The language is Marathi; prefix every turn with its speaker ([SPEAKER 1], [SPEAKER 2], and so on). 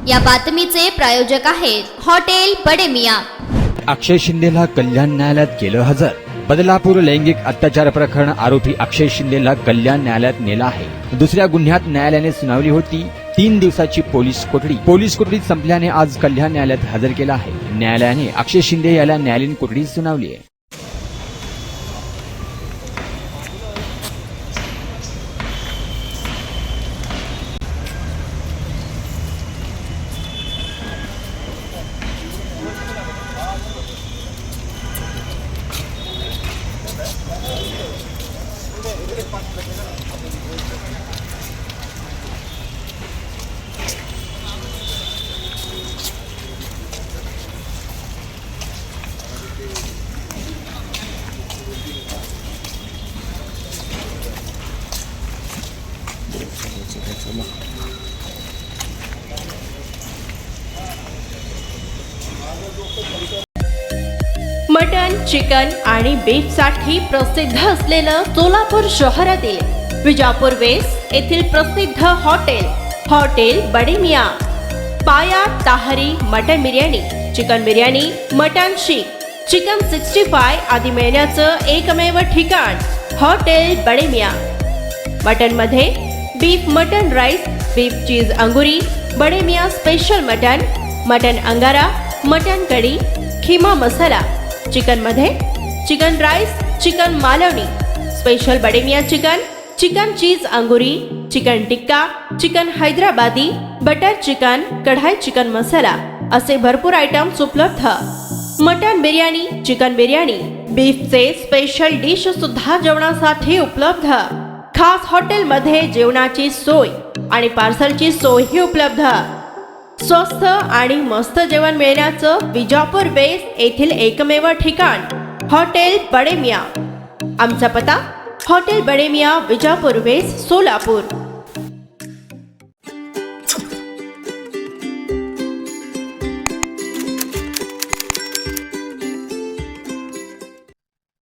[SPEAKER 1] या बातमीचे प्रायोजक आहेत हॉटेल बडे मियां।
[SPEAKER 2] अक्षय शिंदेला कल्याण न्यायालयात केलं हजर। बदलापूर लैंगिक अत्याचार प्रकरण आरोपी अक्षय शिंदेला कल्याण न्यायालयात नेला आहे। दुसऱ्या गुन्ह्यात न्यायालयाने सुनावली होती 3 दिवसाची पोलीस कोठडी संपल्याने आज कल्याण न्यायालयात हजर केला आहे। न्यायालयाने अक्षय शिंदे याला न्यायालयीन कोठडी सुनावली आहे।
[SPEAKER 3] मटन, चिकन आणि बीफ साठी प्रसिद्ध असलेलं सोलापूर शहरातील विजापूर वेस्ट येथील प्रसिद्ध हॉटेल बडे मियां। पाया ताहरी mutton biryani, chicken biryani, mutton शीख, चिकन 65 आदी मिळण्याचं एकमेव ठिकाण हॉटेल बडे मियां। मटन मध्ये beef mutton rice, beef cheese अंगुरी, Bade Miyan special mutton, mutton अंगारा, मटन कढी, खिमा मसाला। चिकन मध्ये chicken rice, chicken Malvani, special Bade Miyan chicken, chicken cheese अंगुरी, chicken tikka, chicken Hyderabadi, butter chicken, kadai chicken masala असे भरपूर आयटम्स उपलब्ध। मटन बिर्याणी, चिकन बिर्याणी, बीफचे स्पेशल डिश सुद्धा जेवणासाठी उपलब्ध। खास हॉटेलमध्ये जेवणाची सोय आणि पार्सलची सोयही उपलब्ध। स्वस्त आणि मस्त जेवण मिळण्याचं विजापूर वेस्ट येथील एकमेव ठिकाण हॉटेल बडे मियां। आमचा पत्ता हॉटेल बडे मियां, विजापूर वेस्ट, सोलापूर।